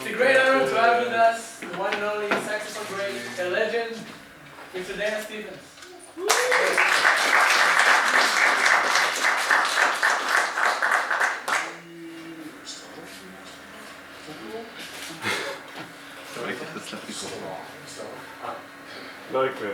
It's a great honor to have with us the one and only saxophone great, a legend, Mr. Dיינה סטיבנס. לא יקרה.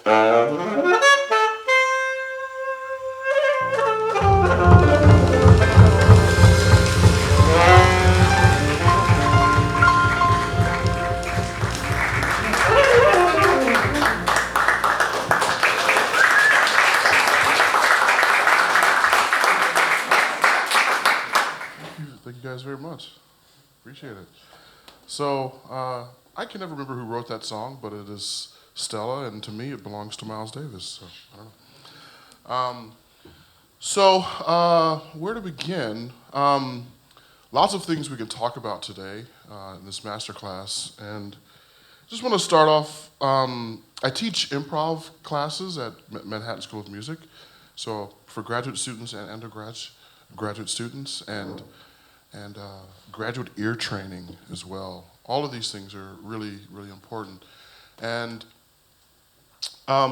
Thank you guys very much. Appreciate it. So, I can never remember who wrote that song, but it is Stella, and to me it belongs to Miles Davis, so I don't know. Where to begin? Lots of things we can talk about today in this masterclass, and just want to start off, I teach improv classes at Manhattan School of Music, so for graduate students and undergraduate students, and graduate ear training as well. All of these things are really, really important. And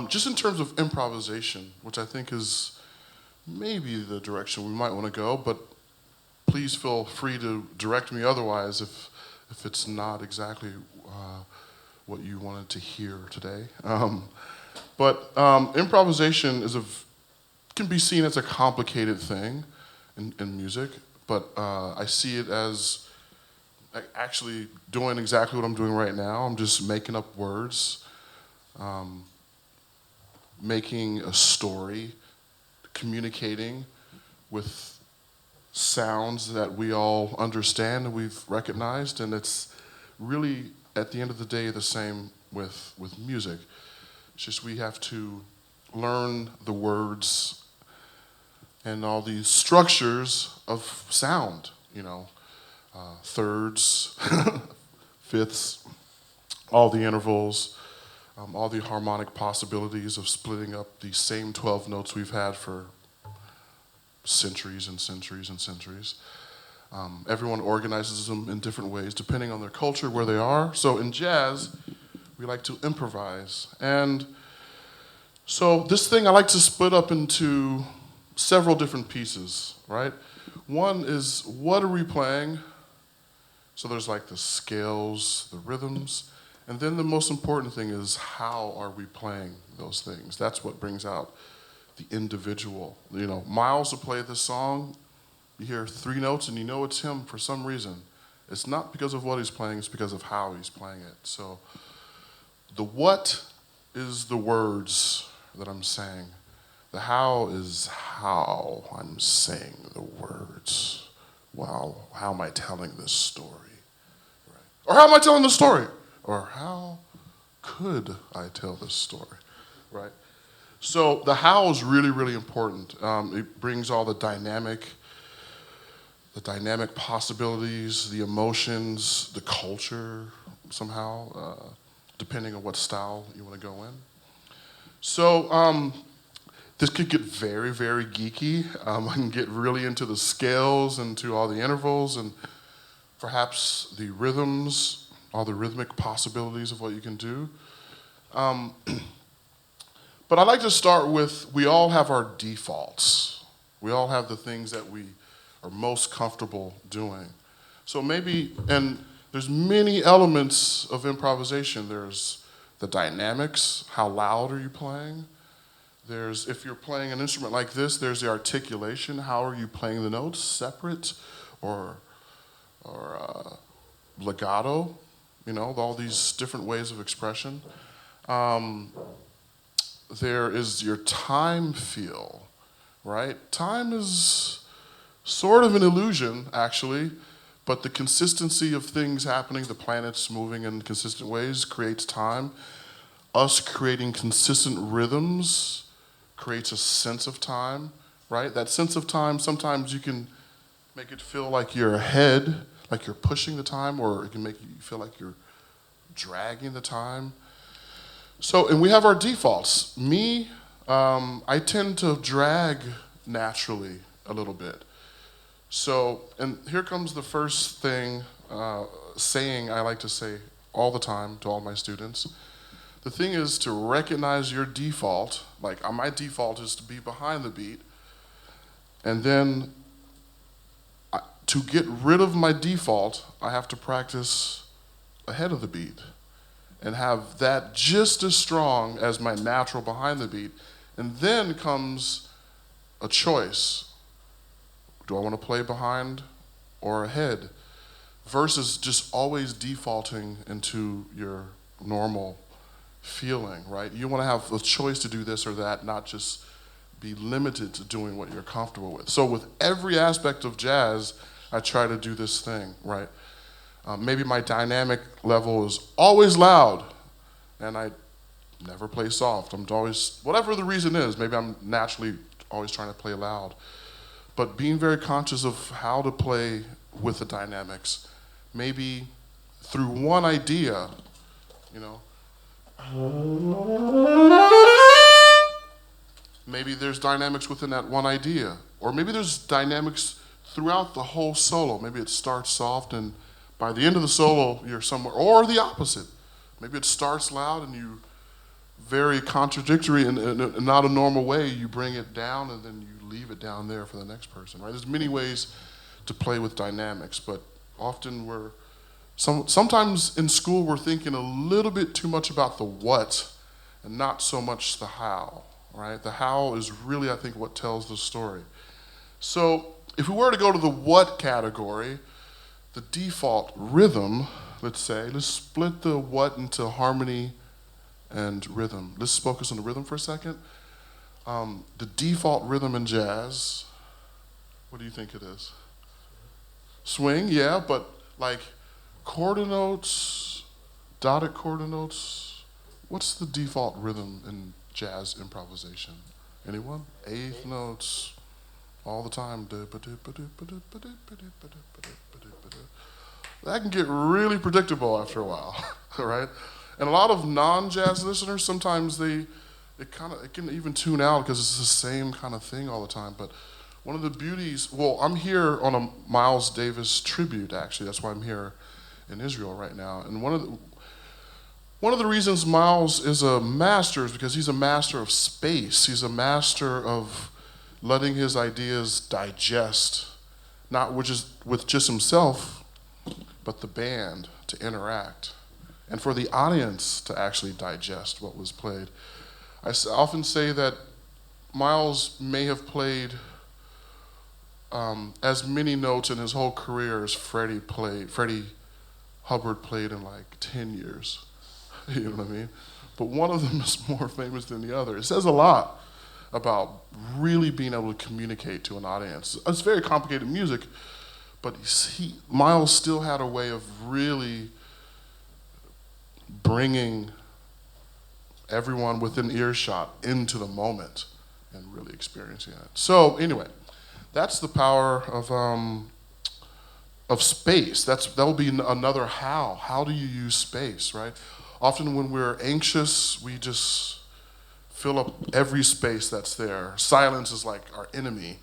just in terms of improvisation, which I think is maybe the direction we might want to go, but please feel free to direct me otherwise if it's not exactly what you wanted to hear today. Improvisation can be seen as a complicated thing in music, but I see it as actually doing exactly what I'm doing right now. I'm just making up words, making a story, communicating with sounds that we all understand and we've recognized, and it's really, at the end of the day, the same with music. It's just we have to learn the words and all these structures of sound, thirds, fifths, all the intervals, all the harmonic possibilities of splitting up the same 12 notes we've had for centuries and centuries and centuries. Everyone organizes them in different ways depending on their culture, where they are. So in jazz, we like to improvise. And so this thing I like to split up into several different pieces, right? One is, what are we playing? So there's like the scales, the rhythms, and then the most important thing is, how are we playing those things? That's what brings out the individual. Miles will play this song, you hear 3 notes and you know it's him for some reason. It's not because of what he's playing, it's because of how he's playing it. So the what is the words that I'm saying. The how is how I'm saying the words. Wow, how am I telling this story? Right. Or how am I telling the story? Or how could I tell this story? Right? So the how is really, really important. It brings all the dynamic possibilities, the emotions, the culture somehow, depending on what style you want to go in. So this could get very, very geeky. I can get really into the scales, into all the intervals, and perhaps the rhythms, all the rhythmic possibilities of what you can do. But I like to start with, we all have our defaults. We all have the things that we are most comfortable doing. So maybe, and there's many elements of improvisation. There's the dynamics, how loud are you playing? There's, if you're playing an instrument like this, there's the articulation, how are you playing the notes, separate or legato, all these different ways of expression. There is your time feel, right? Time is sort of an illusion, actually, but the consistency of things happening, the planets moving in consistent ways, creates time. Us creating consistent rhythms creates a sense of time, right? That sense of time, sometimes you can make it feel like you're ahead, like you're pushing the time, or it can make you feel like you're dragging the time. So, and we have our defaults. Me, I tend to drag naturally a little bit. So, and here comes the first thing, saying I like to say all the time to all my students. The thing is to recognize your default, like my default is to be behind the beat, and then to get rid of my default, I have to practice ahead of the beat. and have that just as strong as my natural behind the beat. And then comes a choice. Do I want to play behind or ahead? Versus just always defaulting into your normal feeling, right? You want to have a choice to do this or that, not just be limited to doing what you're comfortable with. So with every aspect of jazz, I try to do this thing, right? Maybe my dynamic level is always loud, and I never play soft. I'm always, whatever the reason is, maybe I'm naturally always trying to play loud. But being very conscious of how to play with the dynamics, maybe through one idea, you know. Maybe there's dynamics within that one idea, or maybe there's dynamics throughout the whole solo. Maybe it starts soft and by the end of the solo you're somewhere, or the opposite. Maybe it starts loud and you very contradictory in not a normal way, you bring it down and then you leave it down there for the next person, right? There's many ways to play with dynamics, but often sometimes in school we're thinking a little bit too much about the what and not so much the how, right? The how is really, I think, what tells the story. So if we were to go to the what category, the default rhythm, let's split the what into harmony and rhythm. Let's focus on the rhythm for a second. The default rhythm in jazz, what do you think it is? Swing, yeah, but like quarter notes, dotted quarter notes. What's the default rhythm in jazz improvisation? Anyone? Eighth notes, all the time. That can get really predictable after a while, right? And a lot of non-jazz listeners, sometimes it can even tune out because it's the same kind of thing all the time. But one of the beauties, well, I'm here on a Miles Davis tribute, actually. That's why I'm here in Israel right now. And one of the reasons Miles is a master is because he's a master of space. He's a master of letting his ideas digest, not with just himself, but the band to interact, and for the audience to actually digest what was played. I often say that Miles may have played as many notes in his whole career as Freddie Hubbard played in like 10 years. You know what I mean? But one of them is more famous than the other. It says a lot about really being able to communicate to an audience. It's very complicated music, but Miles still had a way of really bringing everyone within earshot into the moment and really experiencing it. So anyway, that's the power of space. That will be another how. How do you use space, right? Often when we're anxious, we just fill up every space that's there. Silence is like our enemy.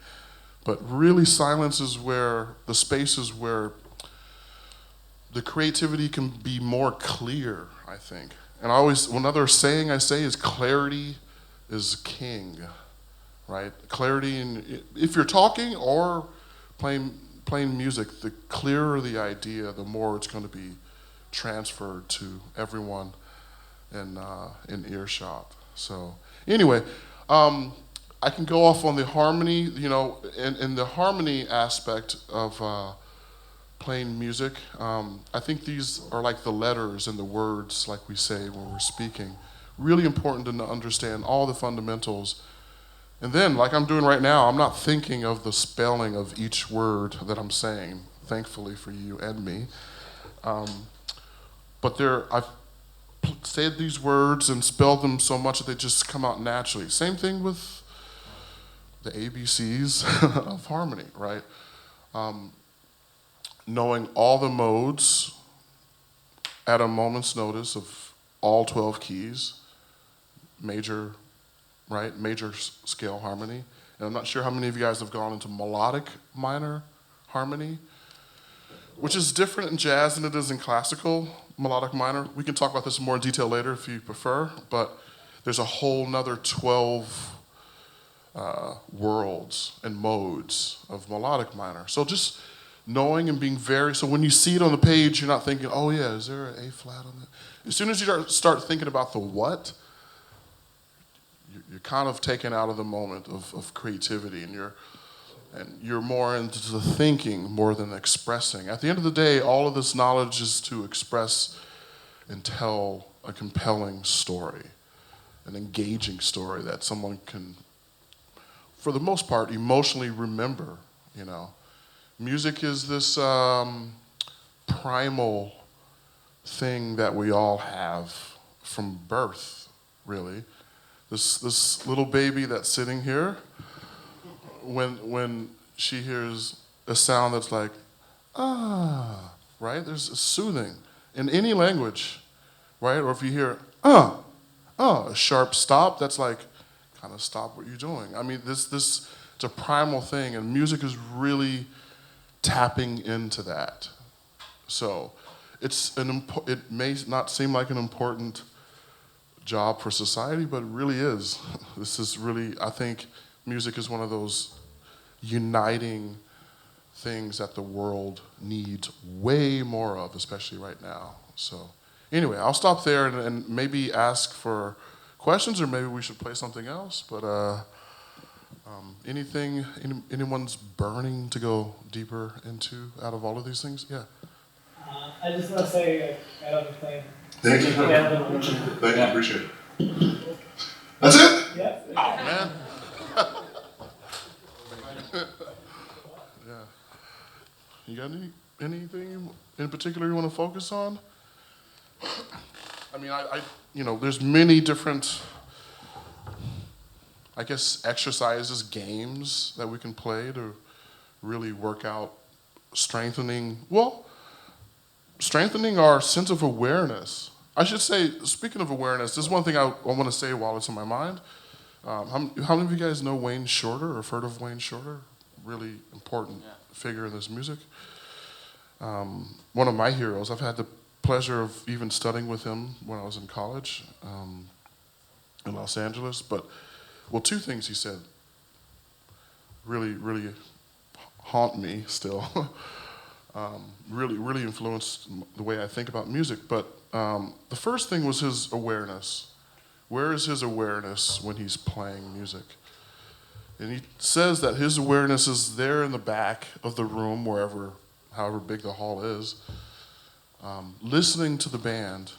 But really, silence is where the spaces where the creativity can be more clear, I think. And another saying I say is clarity is king, right? Clarity, if you're talking or playing music, the clearer the idea, the more it's going to be transferred to everyone in earshot. So anyway, I can go off on the harmony, in the harmony aspect of playing music. I think these are like the letters and the words, like we say when we're speaking. Really important to understand all the fundamentals. And then, like I'm doing right now, I'm not thinking of the spelling of each word that I'm saying, thankfully for you and me. But I've said these words and spelled them so much that they just come out naturally. Same thing with the ABCs of harmony, right? Knowing all the modes at a moment's notice of all 12 keys, major scale harmony. And I'm not sure how many of you guys have gone into melodic minor harmony, which is different in jazz than it is in classical melodic minor. We can talk about this in more detail later if you prefer, but there's a whole nother 12 worlds and modes of melodic minor. So just knowing and being very, so when you see it on the page, you're not thinking, oh yeah, is there an A flat on it? As soon as you start thinking about the what, you're kind of taken out of the moment of creativity, and you're more into the thinking more than expressing. At the end of the day, all of this knowledge is to express and tell a compelling story, an engaging story that someone can, for the most part, emotionally remember, you know. Music is this primal thing that we all have from birth, really. This little baby that's sitting here, when she hears a sound that's like, ah, right? There's a soothing in any language, right? Or if you hear, a sharp stop, that's like, kind of stop what you're doing. I mean, it's a primal thing, and music is really tapping into that. So it may not seem like an important job for society, but it really is. This is really, I think music is one of those uniting things that the world needs way more of, especially right now. So anyway, I'll stop there and maybe ask for questions, or maybe we should play something else. But anyone's burning to go deeper into out of all of these things? Yeah. I just want to say I love the thing. Thank you. Thank you, appreciate it. That's it? Yeah. Oh, man. Yeah. You got anything in particular you want to focus on? I mean, there's many different, I guess, exercises, games that we can play to really work out strengthening our sense of awareness. I should say, speaking of awareness, this is one thing I want to say while it's on my mind. How many of you guys know Wayne Shorter or have heard of Wayne Shorter? Really important figure in this music. One of my heroes. I've had the pleasure of even studying with him when I was in college in Los Angeles. But, two things he said really, really haunt me still. Really influenced the way I think about music. But the first thing was his awareness. Where is his awareness when he's playing music? And he says that his awareness is there in the back of the room, however big the hall is, listening to the band,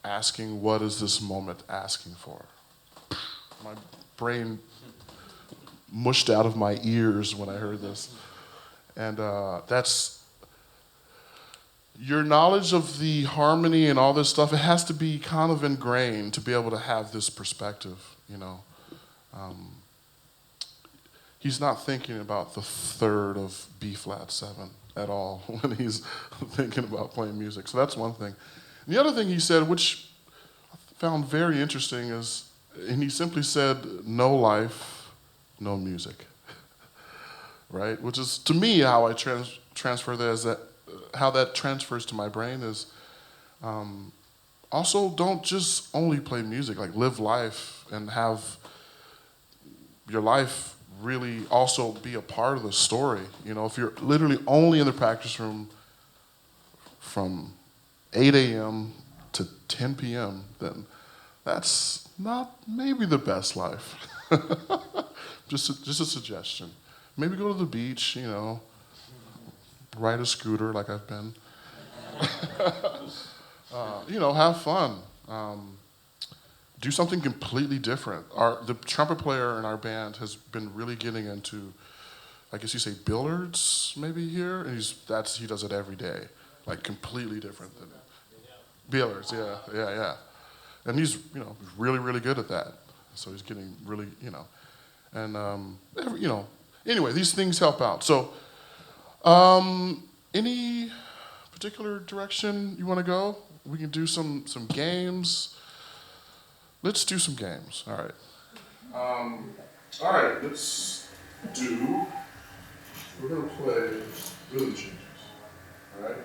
asking, what is this moment asking for? My brain mushed out of my ears when I heard this. And that's your knowledge of the harmony and all this stuff. It has to be kind of ingrained to be able to have this perspective, you know. He's not thinking about the third of B flat 7 at all when he's thinking about playing music. So that's one thing. And the other thing he said, which I found very interesting, and he simply said, no life, no music. Right? Which is, to me, how I transfer that, how that transfers to my brain is, also don't just only play music, like live life and have your life really also be a part of the story. You know, if you're literally only in the practice room from 8 a.m. to 10 p.m., then that's not maybe the best life. just a suggestion. Maybe go to the beach, you know, ride a scooter like I've been. Have fun. Do something completely different. The trumpet player in our band has been really getting into, I guess you say billiards maybe here, and he does it every day, like completely different than billiards. Yeah. And he's really really good at that. So he's getting really and anyway, these things help out. So, any particular direction you want to go? We can do some games. Let's do some games. All right. All right. We're gonna play rhythm changes. All right.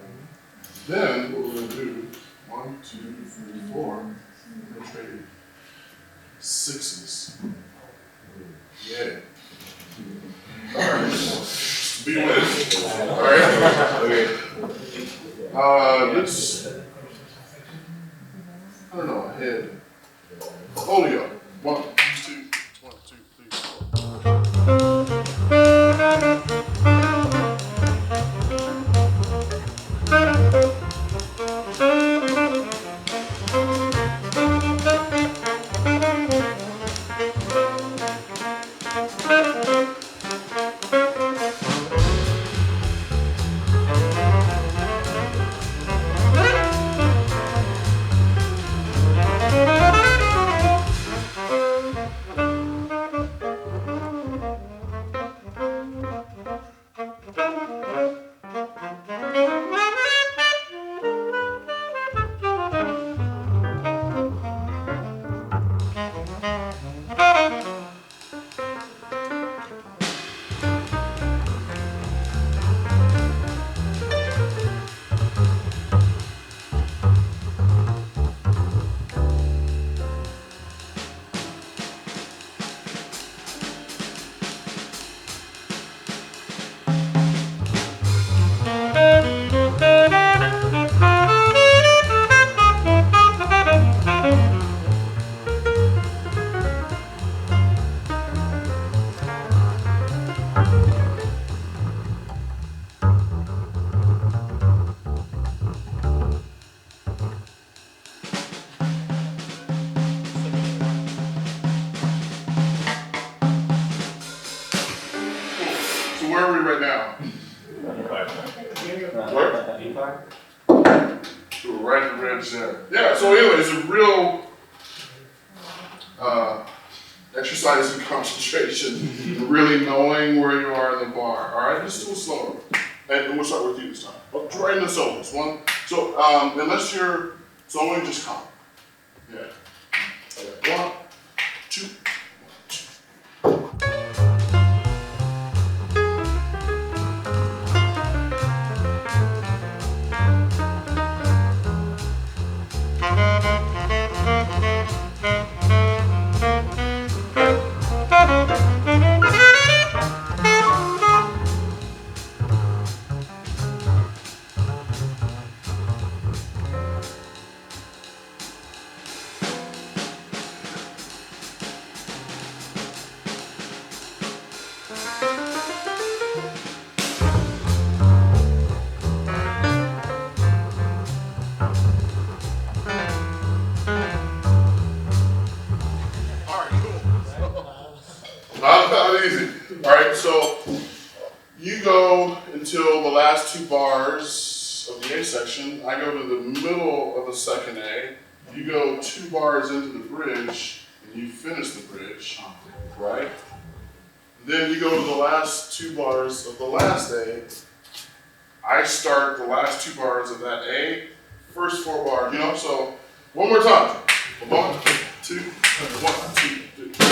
Then what we're gonna do? 1, 2, 3, 4. We're gonna trade sixes. Yeah. All right. Be with us. All right. Let's. I don't know. Head. Polio. 1, 2, 1, 2, where are we right now? Where? So we're right at the ridge there. Yeah, so anyway, it's a real exercise in concentration, really knowing where you are in the bar. All right, just do it slower. And we'll start with you this time. Oh, right in the solos. One. So unless you're soloing, just calm. Yeah. Okay. 1, 2. Not easy. All right, so you go until the last 2 bars of the A section. I go to the middle of the second A. You go 2 bars into the bridge, and you finish the bridge, right? Then you go to the last 2 bars of the last A. I start the last 2 bars of that A, first 4 bars, so one more time. 1, 2, 1, 2, 3.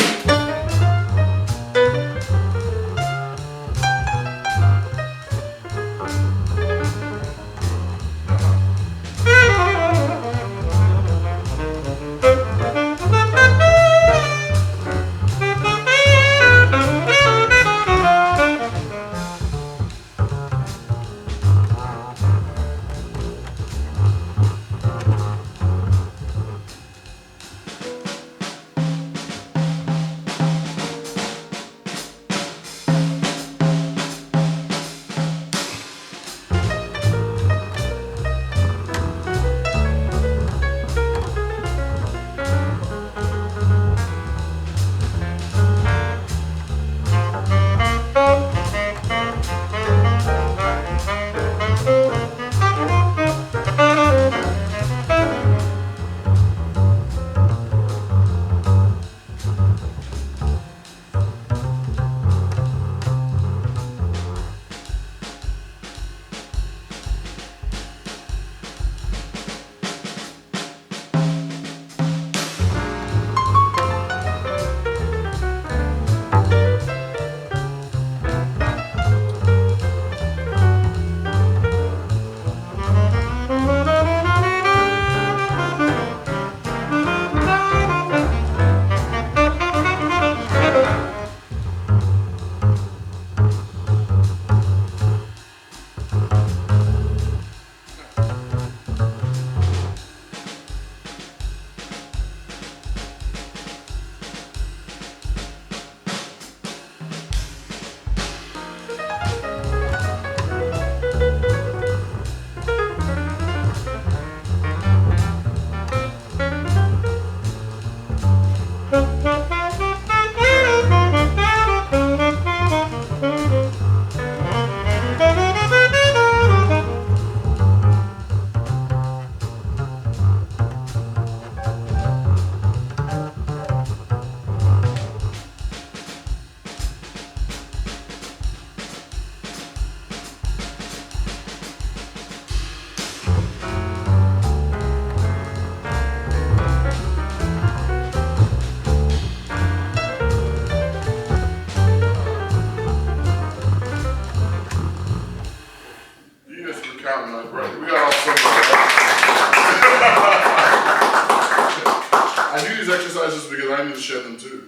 shed them too.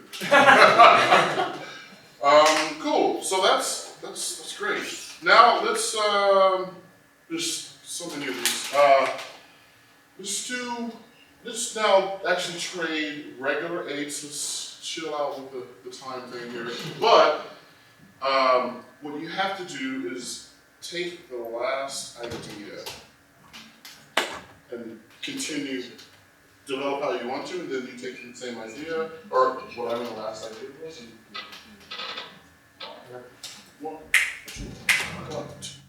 Cool. So that's great. Now let's there's so many of these. Let's now actually trade regular 8s. Let's chill out with the time thing here. But what you have to do is take the last idea and continue develop how you want to, and then you take the same idea or whatever the last idea was. And one, two, one, two.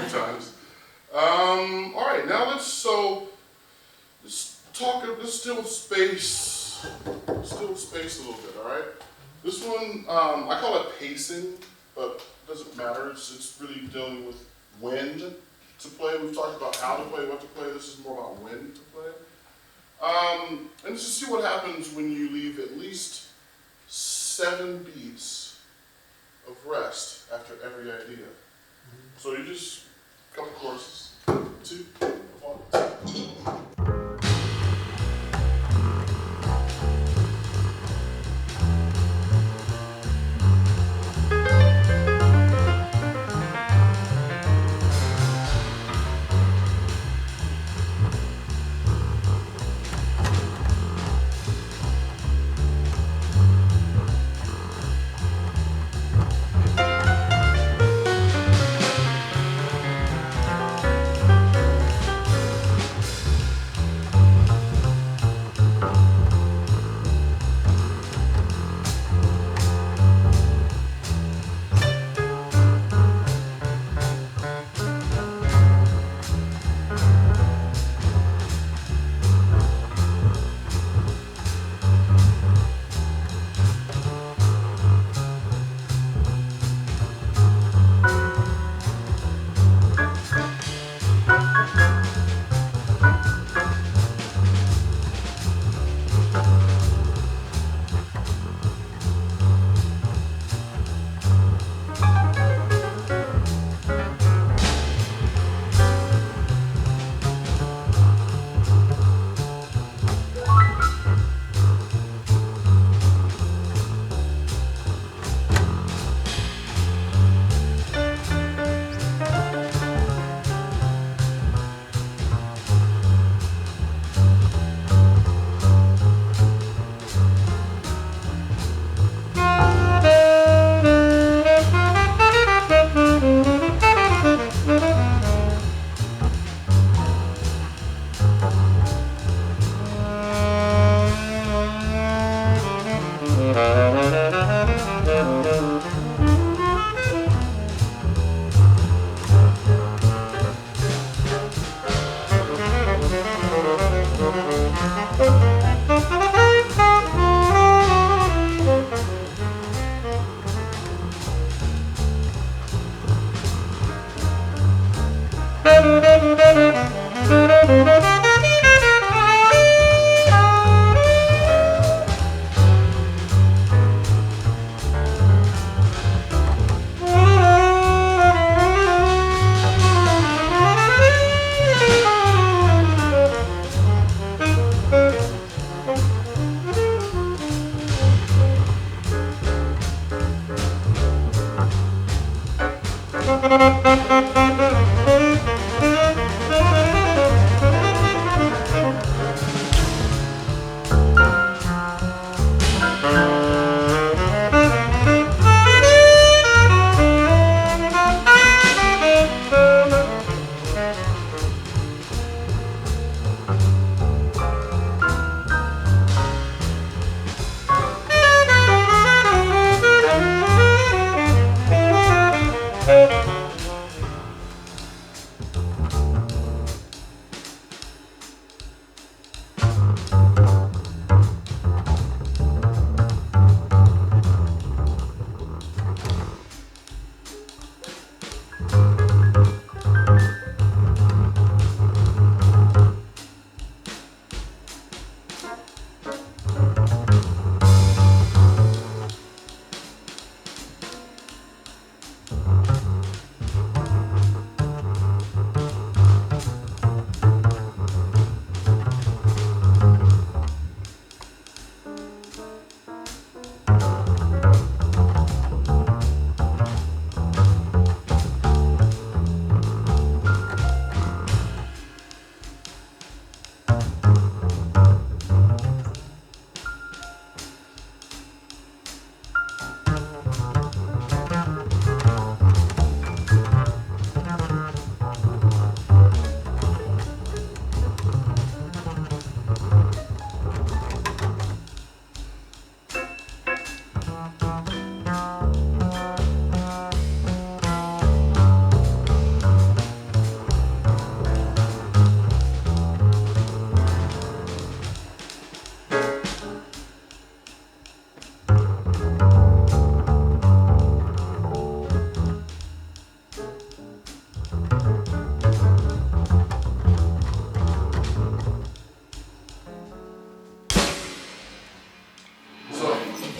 Times. All right, now let's still space a little bit. All right. This one I call it pacing, but it doesn't matter. It's really dealing with when to play. We've talked about how to play, what to play. This is more about when to play. And let's just see what happens when you leave at least 7 beats of rest after every idea. So you just a couple courses. 2, 1, 2.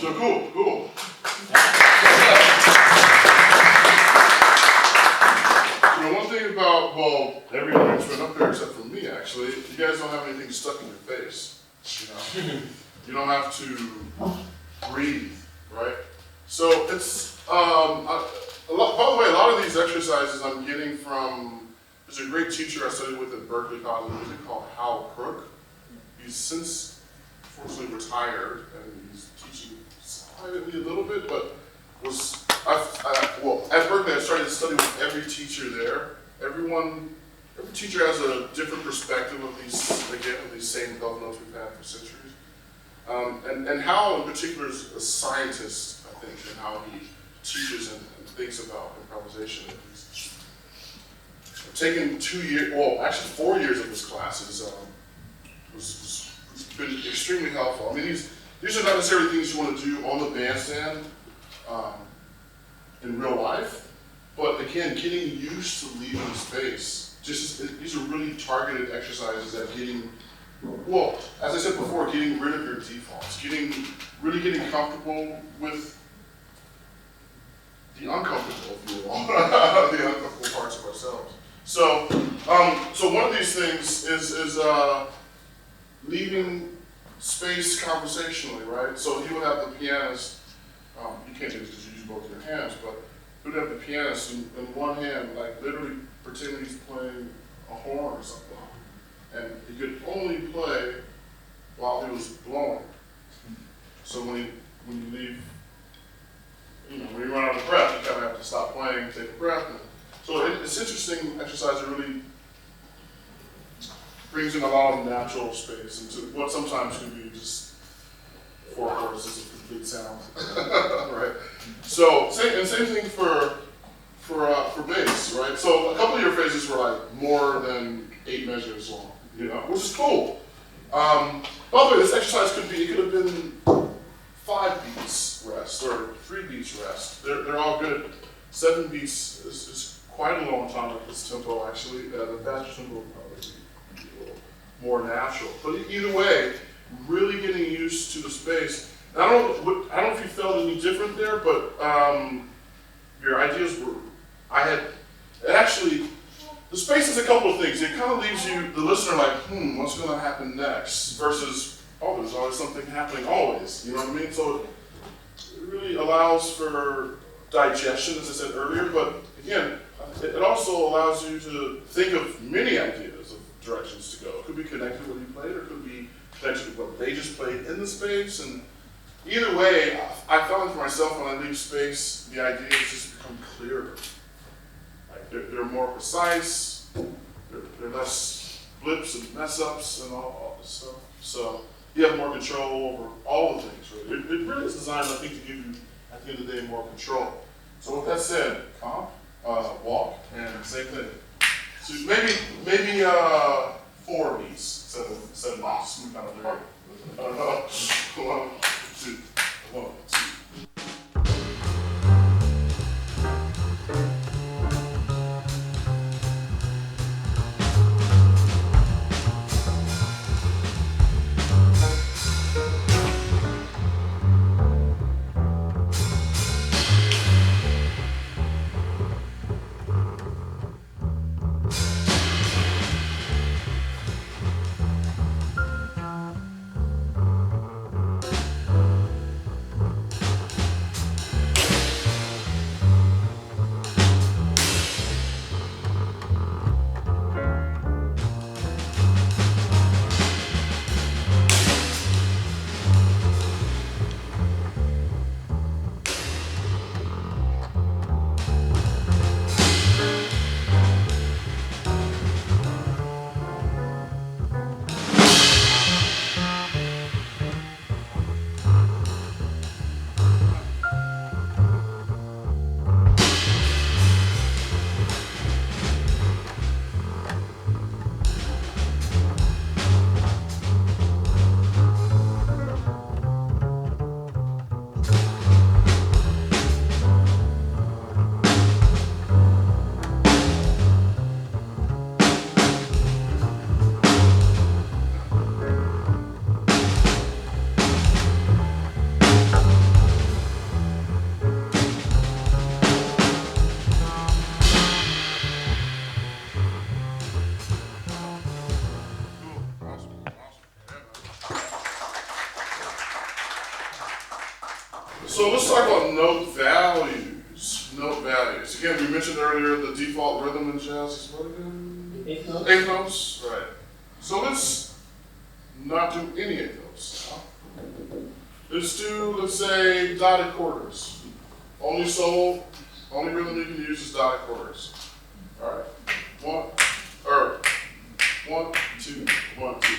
So cool. One thing about, well, everyone's been up there except for me actually, you guys don't have anything stuck in your face. You don't have to breathe, right? So it's, by the way, a lot of these exercises I'm getting from, there's a great teacher I studied with at Berkeley College of Music called Hal Crook. He's since, fortunately, retired, and he's teaching privately a little bit, but was, well, at Berkeley I started to study with every teacher there. Every teacher has a different perspective of these, again, of these same 12 notes we've had for centuries. And Hal in particular is a scientist, I think, in how he teaches and thinks about improvisation. I've taken 2 years, well, actually 4 years of his classes. Was been extremely helpful. I mean, these are not necessarily things you want to do on the bandstand in real life, but again, getting used to leaving space. These are really targeted exercises at getting, well, as I said before, getting rid of your defaults, really getting comfortable with the uncomfortable, if you will, the uncomfortable parts of ourselves. So one of these things is leaving space conversationally, right? So you would have the pianist, you can't do this because you use both your hands, but you would have the pianist in one hand, like literally pretending he's playing a horn or something. And he could only play while he was blowing. So when you leave, when you run out of breath, you kind of have to stop playing, take a breath. And so it's interesting exercise that really brings in a lot of natural space into what sometimes can be just 4 chords of complete sound, right? So same thing for bass, right? So a couple of your phrases were like more than 8 measures long, which is cool. By the way, this exercise could have been 5 beats rest or 3 beats rest. They're all good. 7 beats is quite a long time at this tempo, actually. The faster tempo would probably be a little more natural. But either way, really getting used to the space. And I don't know if you felt any different there, but your ideas were, the space is a couple of things. It kind of leaves you, the listener, like, what's going to happen next? Versus, there's always something happening always. You know what I mean? So it really allows for digestion, as I said earlier, but again, it also allows you to think of many ideas of directions to go. It could be connected to what you played, or it could be connected to what they just played in the space. And either way, I found for myself when I leave space, the ideas just become clearer. Like they're more precise, they're less blips and mess ups and all this stuff. So you have more control over all the things. Really. It really is designed, I think, to give you, at the end of the day, more control. So with that said, comp, walk, and same thing. So maybe 4 beats instead of 7 beats. We kind of there. 1, 2, 1, 2. So let's talk about note values. Note values. Again, we mentioned earlier the default rhythm in jazz is what again? 8 notes. 8 notes, right. So let's not do any 8 notes. Let's do, let's say, dotted quarters. Only solo, only rhythm you can use is dotted quarters. All right. 1, 2, 1, 2.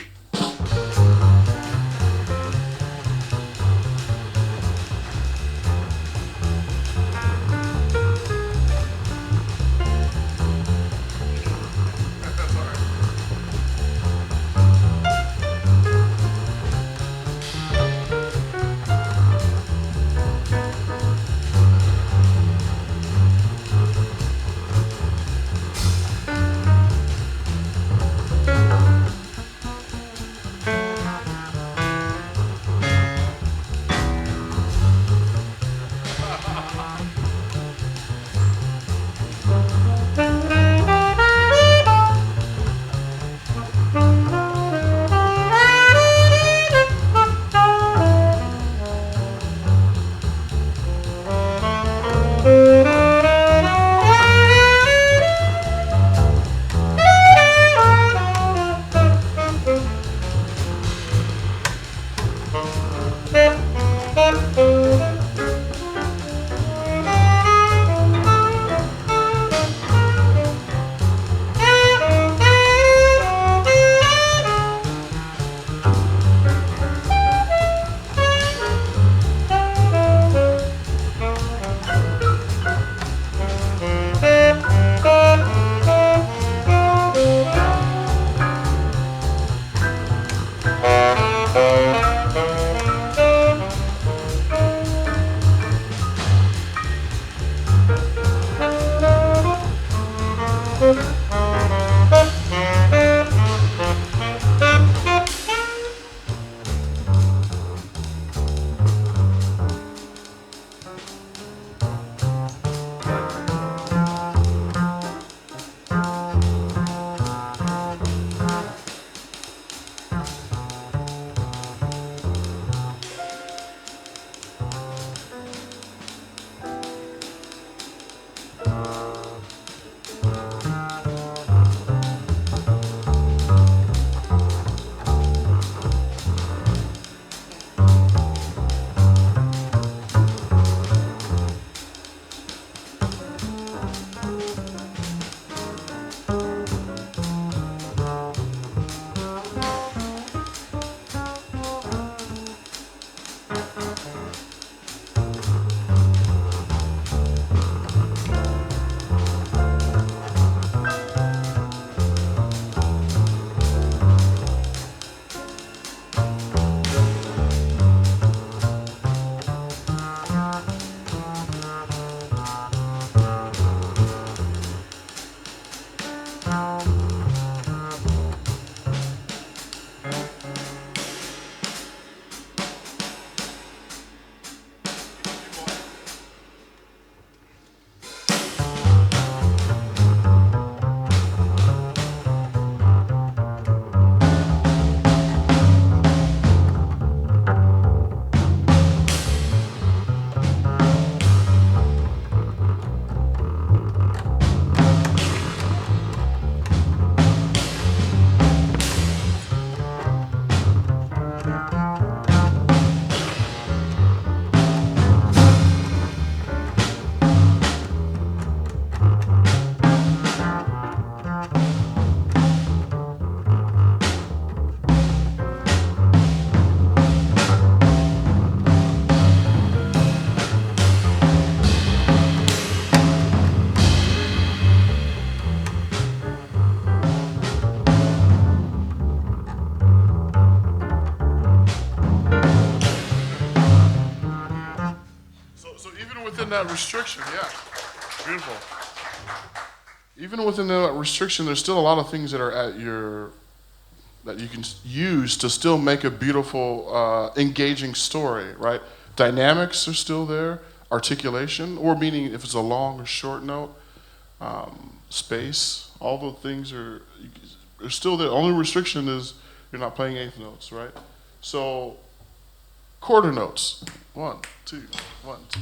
even within that restriction, yeah. Beautiful. Even within that restriction, there's still a lot of things that are at your, that you can use to still make a beautiful, engaging story, right? Dynamics are still there, articulation, or meaning if it's a long or short note, space, all those things are still there. Only restriction is you're not playing eighth notes, right? So, quarter notes. 1, 2, 1, 2.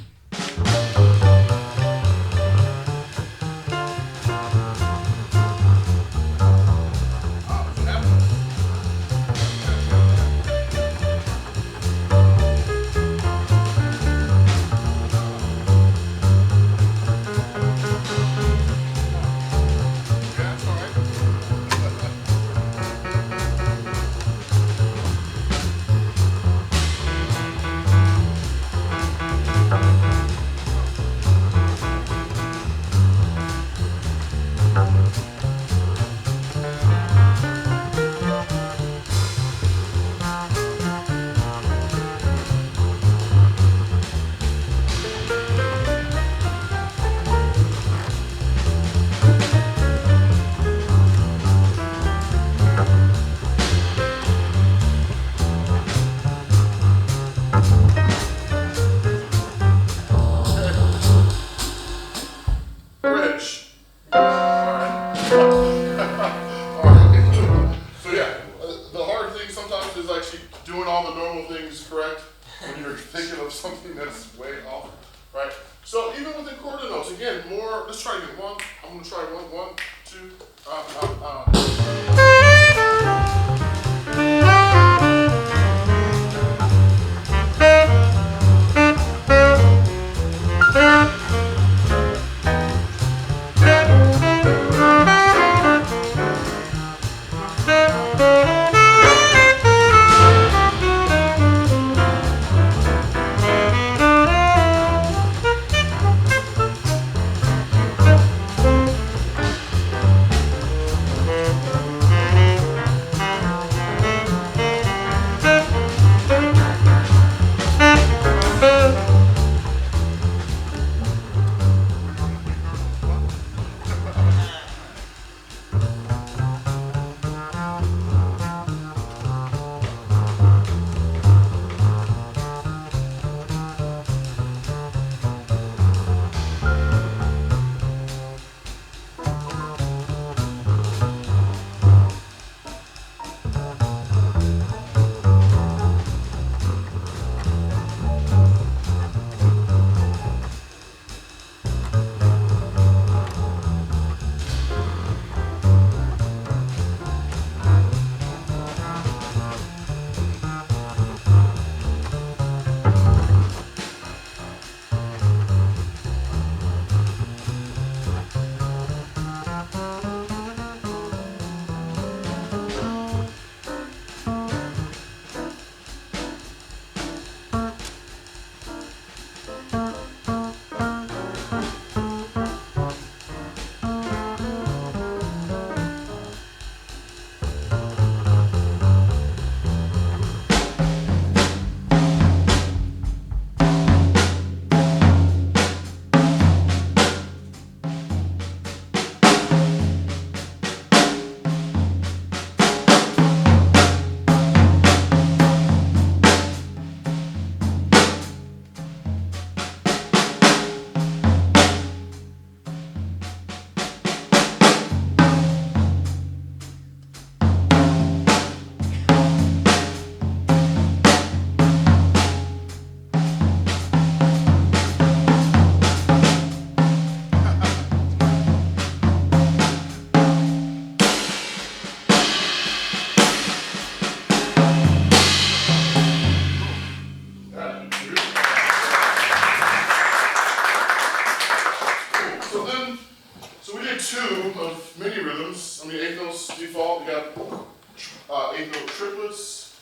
Eighth note triplets,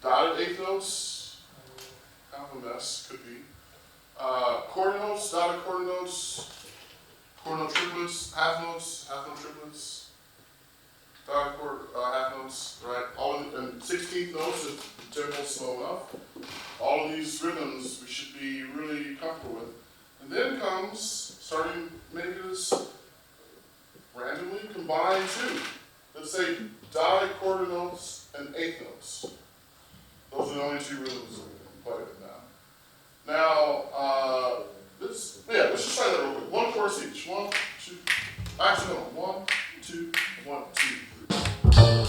dotted eighth notes, kind of a mess, could be. Quarter notes, dotted quarter notes, quarter note triplets, half note triplets, dotted quarter, half notes, right? All of the, and 16th notes if the tempo's slow enough. All of these rhythms we should be really comfortable with. And then comes starting maybe this randomly combined two. Let's say dotted quarter notes and eighth notes. Those are the only two rhythms we can play with now. Now, let's just try that real quick. One chorus each. 1, 2, actually no, 1, 2, 1, 2, 3.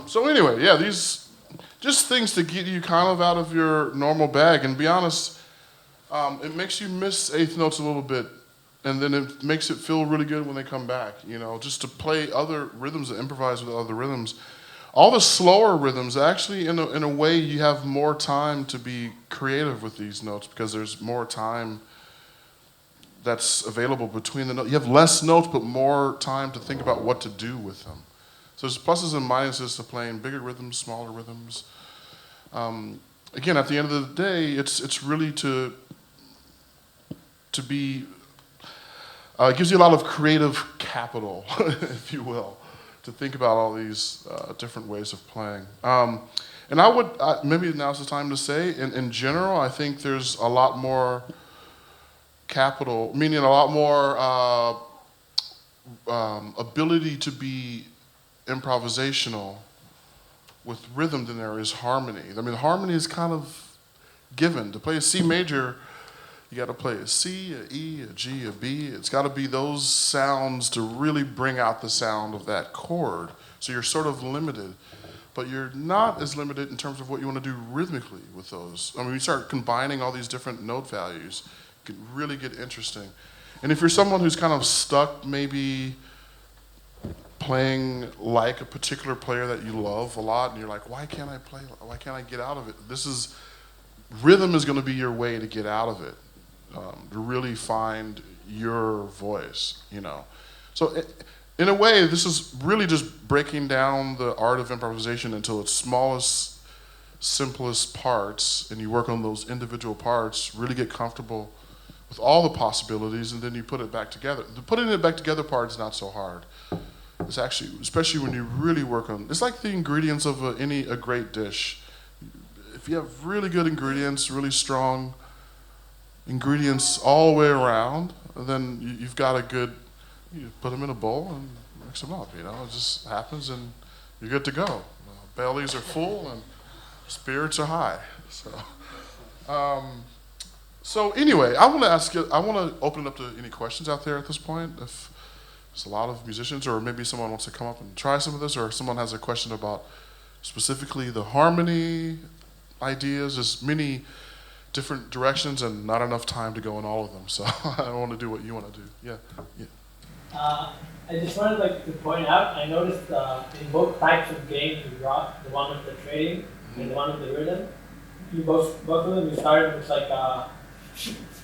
So anyway, yeah, these just things to get you kind of out of your normal bag. And be honest, it makes you miss eighth notes a little bit, and then it makes it feel really good when they come back. You know, just to play other rhythms and improvise with other rhythms. All the slower rhythms, actually, in a way, you have more time to be creative with these notes because there's more time that's available between the notes. You have less notes, but more time to think about what to do with them. So there's pluses and minuses to playing bigger rhythms, smaller rhythms. Again, at the end of the day, it's really to be, it gives you a lot of creative capital, if you will, to think about all these different ways of playing. And I would, maybe now's the time to say, in general, I think there's a lot more capital, meaning a lot more ability to be improvisational with rhythm than there is harmony. I mean, harmony is kind of given. To play a C major, you got to play a C, a E, a G, a B. It's got to be those sounds to really bring out the sound of that chord. So you're sort of limited, but you're not as limited in terms of what you want to do rhythmically with those. I mean, you start combining all these different note values, it can really get interesting. And if you're someone who's kind of stuck maybe playing like a particular player that you love a lot, and you're like, why can't I get out of it? Rhythm is going to be your way to get out of it, to really find your voice, you know. So in a way, this is really just breaking down the art of improvisation into its smallest, simplest parts, and you work on those individual parts, really get comfortable with all the possibilities, and then you put it back together. The putting it back together part is not so hard. It's actually, especially when you really work on, it's like the ingredients of a great dish. If you have really good ingredients, really strong ingredients all the way around, then you've got a good, you put them in a bowl and mix them up, you know, it just happens and you're good to go. Bellies are full and spirits are high, so. So anyway, I want to open it up to any questions out there at this point. If there's a lot of musicians, or maybe someone wants to come up and try some of this, or someone has a question about specifically the harmony ideas. There's many different directions and not enough time to go in all of them. So I want to do what you want to do. Yeah. I just wanted to point out, I noticed in both types of games you brought, the one with the trading and the one with the rhythm, you both of them, you started with the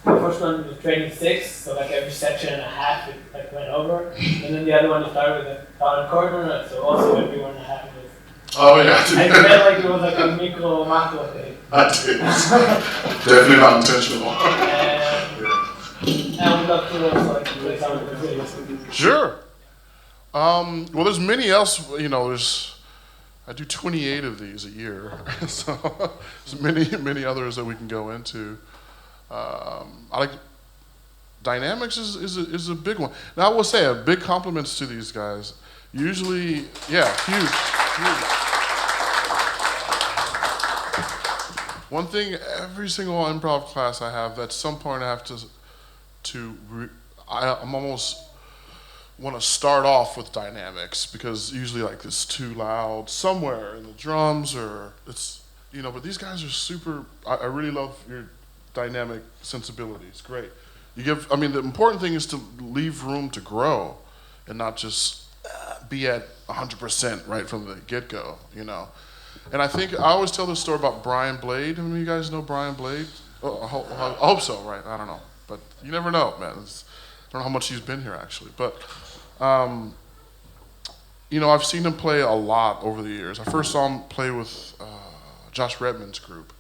first one was trading 6, so every section and a half it went over, and then the other one you started with a quarter, so also every 1.5 was. Oh yeah. I felt like it was a micro macro thing. I did. Definitely not intentional. And I would love to also play some of the videos. Sure. Well, there's many else. You know, I do 28 of these a year, so there's many others that we can go into. I like dynamics is a big one. Now I will say a big compliments to these guys. Usually, yeah, huge. One thing, every single improv class I have, at some point I have I'm almost want to start off with dynamics, because usually it's too loud somewhere in the drums, or it's, you know, but these guys are super, I really love your dynamic sensibility. It's great. The important thing is to leave room to grow and not just be at 100% right from the get-go, you know. And I think I always tell this story about Brian Blade. How many of you guys know Brian Blade? Oh, I hope so, right? I don't know, but you never know, man. I don't know how much he's been here actually, but you know, I've seen him play a lot over the years. I first saw him play with Josh Redman's group,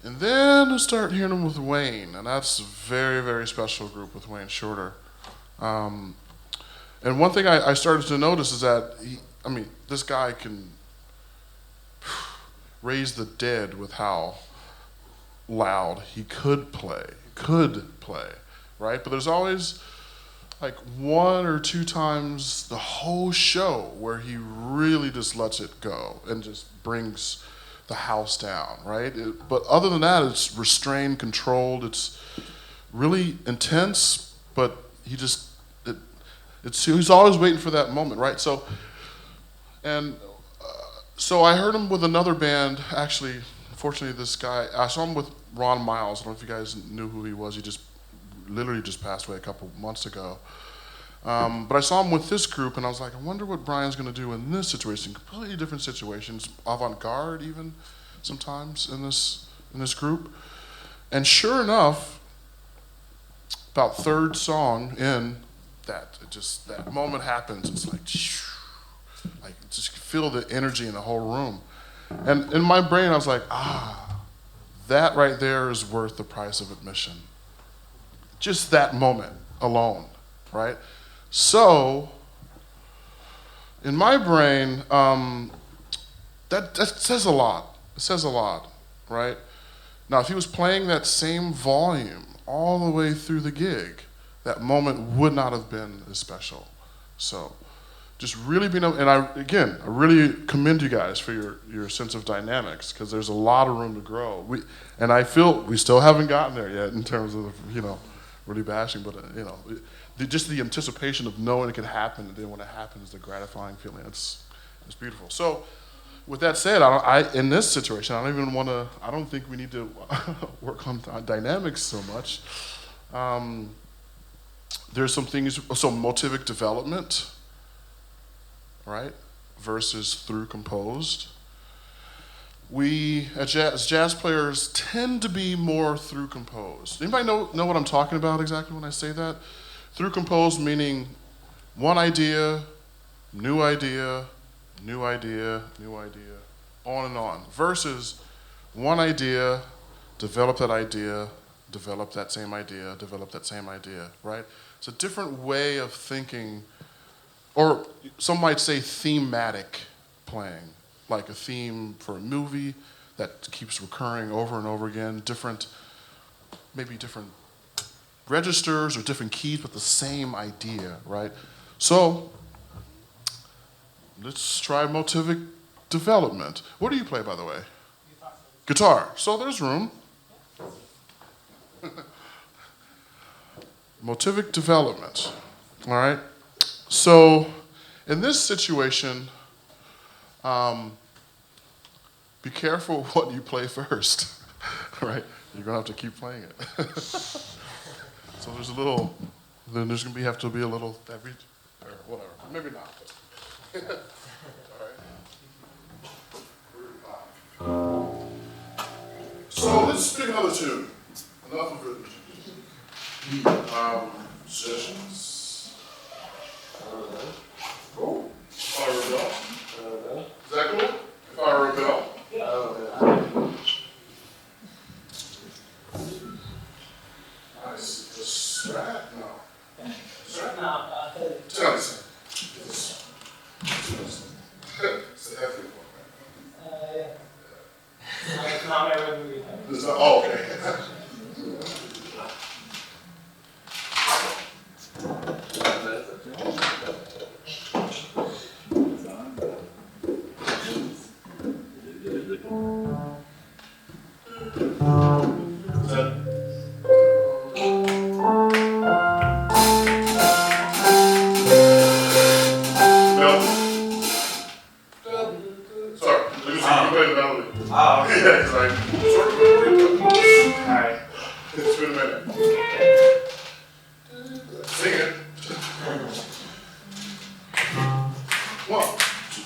and then I started hearing him with Wayne, and that's a very, very special group with Wayne Shorter. And one thing I started to notice is that this guy can raise the dead with how loud he could play, right? But there's always 1 or 2 times the whole show where he really just lets it go and just brings the house down, right? But other than that, it's restrained, controlled, it's really intense, but he's always waiting for that moment, right? So I heard him with another band, actually. Unfortunately, this guy, I saw him with Ron Miles. I don't know if you guys knew who he was. He literally just passed away a couple months ago. But I saw him with this group, and I was like, I wonder what Brian's going to do in this situation. Completely different situations, avant-garde even sometimes in this group. And sure enough, about third song in, that moment happens. It's just feel the energy in the whole room. And in my brain, I was like, that right there is worth the price of admission. Just that moment alone, right? So, in my brain, that says a lot. It says a lot, right? Now, if he was playing that same volume all the way through the gig, that moment would not have been as special. So, just really being able, and I really commend you guys for your sense of dynamics, because there's a lot of room to grow. And I feel we still haven't gotten there yet in terms of, really bashing, but just the anticipation of knowing it can happen, and then when it happens, the gratifying feeling. It's beautiful. So, with that said, in this situation, I don't think we need to work on dynamics so much. There's some things, so motivic development, right, versus through composed. We, as jazz players, tend to be more through composed. Anybody know what I'm talking about exactly when I say that? Through composed meaning one idea, new idea, new idea, new idea, on and on. Versus one idea, develop that idea, develop that same idea, right? It's a different way of thinking, or some might say thematic playing, like a theme for a movie that keeps recurring over and over again, maybe different registers or different keys, but the same idea, right? So let's try motivic development. What do you play, by the way? Guitar. So there's room. Motivic development, all right? So in this situation, be careful what you play first, right? You're gonna have to keep playing it. So there's a little, then there's gonna have to be a little, or whatever, maybe not. All right. So let's pick another tune. Enough of it. Sessions. Oh, if I rebel. Is that cool? If I rebel. Nice. The strat? No. Strat? No, Tell us. It's the heavy one, yeah. No, it's not my way movie. right? Oh, okay. It's been a minute. Sing it. 1, 2,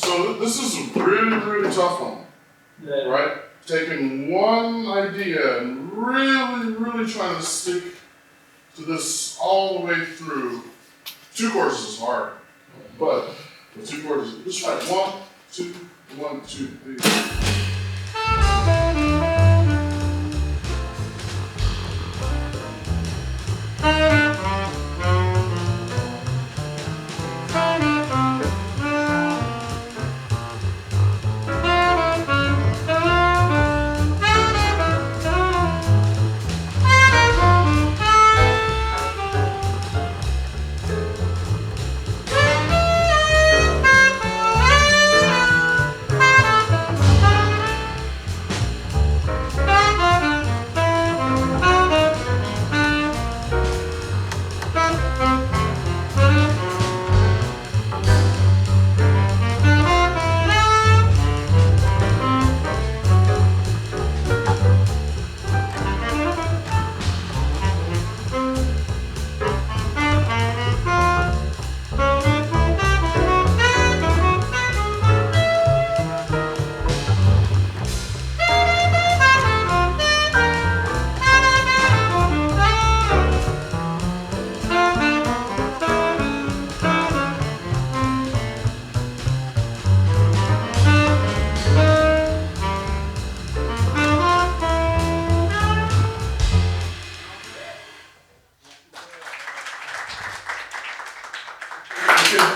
So this is a really, really tough one, right? Taking one idea and really, really trying to stick to this all the way through. 2 chords is hard, but the 2 chords, let's try 1, 2, 1, 2, 3.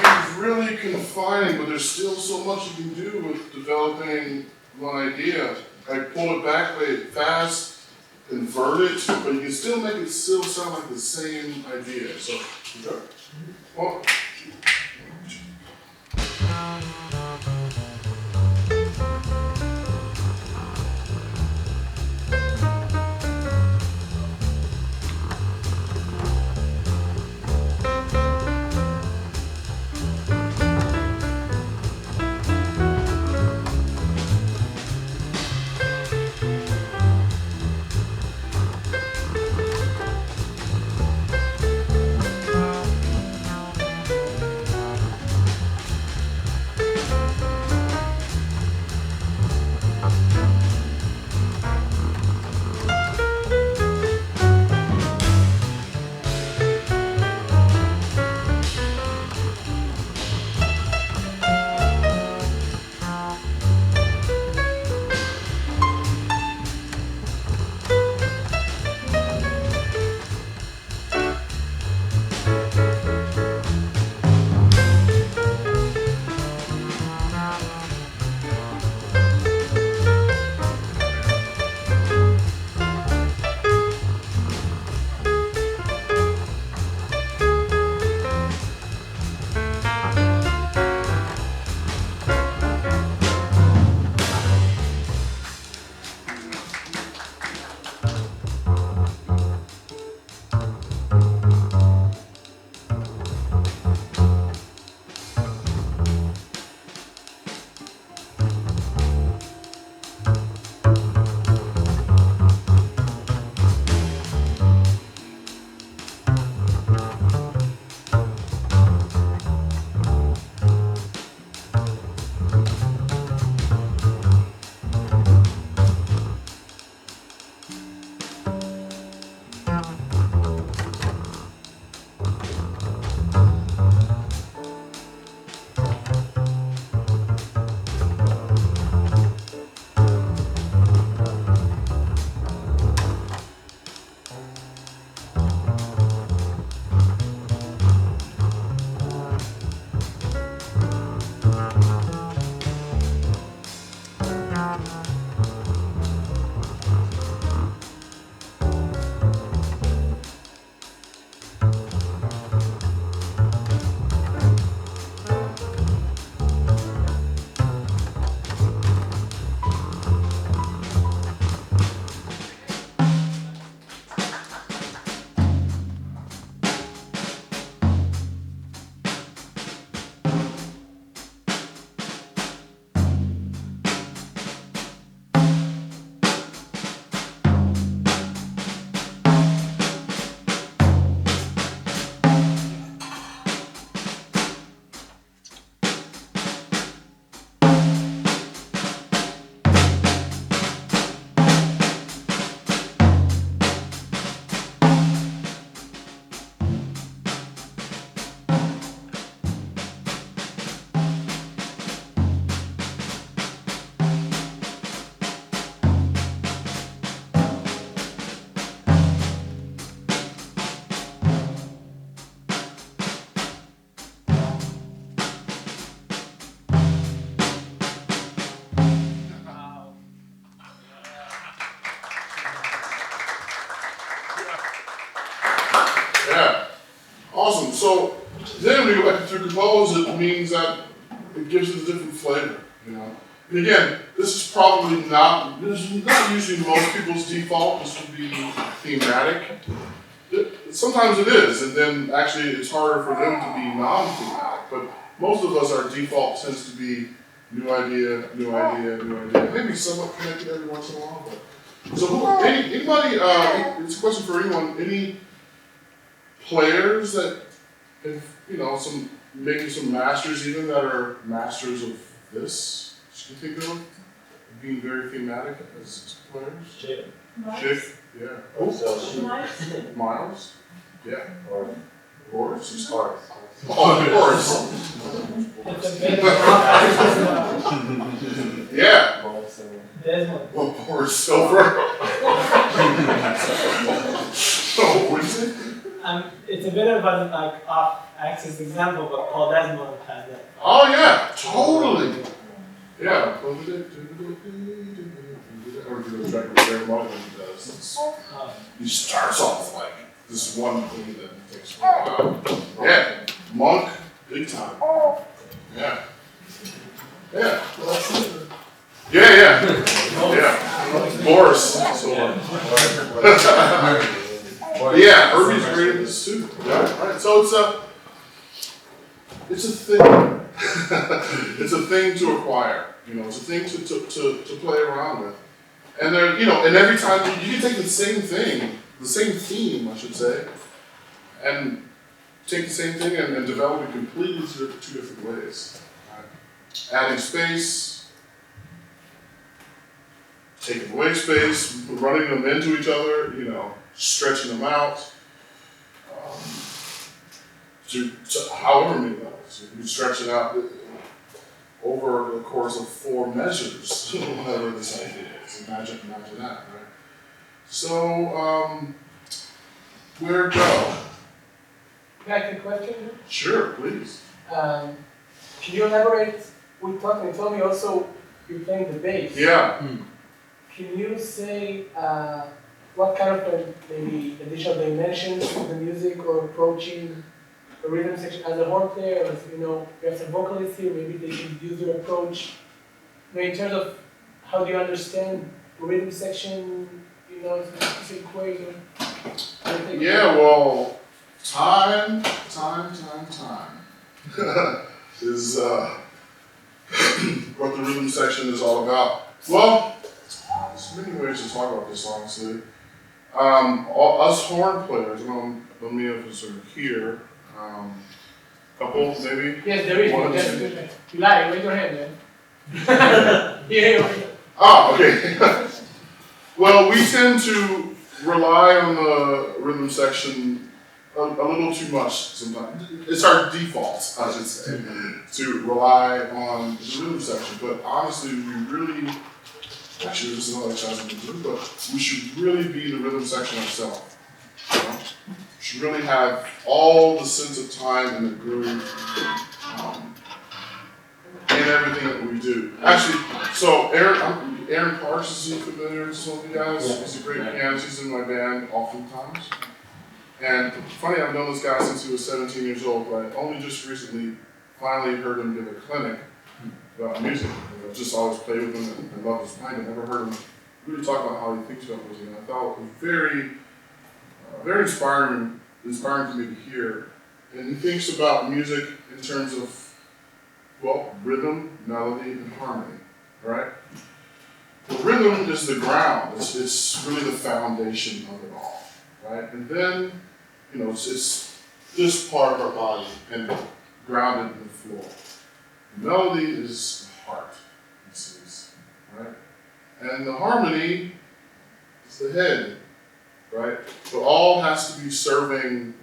seems really confining, but there's still so much you can do with developing one idea. Like pull it back, play it fast, invert it, but you can still make it still sound like the same idea. So, okay. Well, yeah, awesome. So then when you go back to compose, it means that it gives it a different flavor, you know. And again, this is probably not, this is not usually most people's default. This would be thematic. Sometimes it is, and then actually it's harder for them to be non-thematic. But most of us, our default tends to be new idea, new idea, new idea. Maybe somewhat connected every once in a while. But so, anybody? It's a question for anyone. Any players that have, you know, some making some masters even that are masters of this? You think of being very thematic as players? Chick. Yeah. Oh, Miles? Yeah. Horse? Who's horse? Oh, horse. Yeah. Desmond. Oh, horse silver. Oh, what is it? It's a bit of about an like off-axis example, but Paul Desmond has that. Oh yeah, totally. Yeah. Or if you go back to Barimon's what he does. He starts off like this one thing that takes a while. Yeah, Monk, big time. Yeah. Yeah. Yeah. Boris. So yeah, Herbie's great in this too. Yeah, right. So it's a thing. It's a thing to acquire. It's a thing to play around with. And there, and every time you can take the same thing, the same theme, I should say, and take the same thing and develop it completely two different ways. Right? Adding space, taking away space, running them into each other, stretching them out, to however many levels. You stretch it out over the course of 4 measures, whatever this idea is. Imagine that, right? So, where to go? Back to the question. Sure, please. Can you elaborate? You told me also you're playing the bass. Yeah. Can you say what kind of maybe additional dimensions to the music or approaching the rhythm section as a horn player? Or, you have some vocalists here, maybe they should use your approach. In terms of how do you understand the rhythm section, in specific ways? Yeah, well, time is what the rhythm section is all about. Well, there's many ways to talk about this, honestly. Us horn players, let me if it's here. Couple, maybe? Yes, there is one. Yes, you lie, raise your hand, man. Here. Ah, okay. Well, we tend to rely on the rhythm section a little too much sometimes. It's our default, I should say, to rely on the rhythm section. But honestly, actually, this is another exercise we do, but we should really be the rhythm section ourselves. We should really have all the sense of time and the groove in everything that we do. Actually, so Aaron Parks, is he familiar with some of you guys? Yeah. He's a great pianist. He's in my band oftentimes. And funny, I've known this guy since he was 17 years old, but I only just recently finally heard him give a clinic about music. I've just always played with him and loved his playing. I never heard him really talk about how he thinks about music. And I thought it was very inspiring to me to hear. And he thinks about music in terms of, rhythm, melody, and harmony, right? The rhythm is the ground. It's really the foundation of it all, right? And then, it's this part of our body and grounded in the floor. The melody is the heart, he says, right? And the harmony is the head, right? So all has to be serving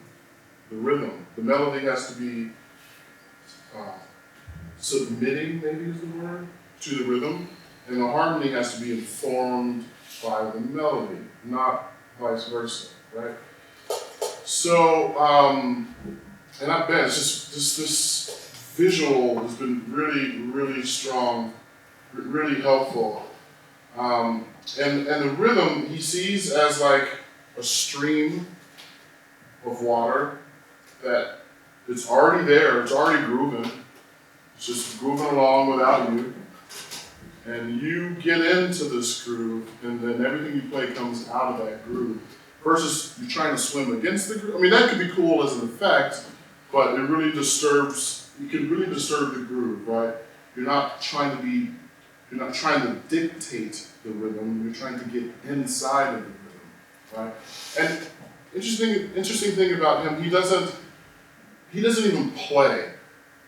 the rhythm. The melody has to be submitting, maybe is the word, to the rhythm. And the harmony has to be informed by the melody, not vice versa, right? So, and I bet it's just this visual has been really, really strong, really helpful. And the rhythm he sees as like a stream of water that it's already there, it's already grooving. It's just grooving along without you. And you get into this groove, and then everything you play comes out of that groove. Versus you're trying to swim against the groove. I mean, that could be cool as an effect, but it really you can really disturb the groove, right? You're not trying to dictate the rhythm, you're trying to get inside of the rhythm, right? And interesting thing about him, he doesn't even play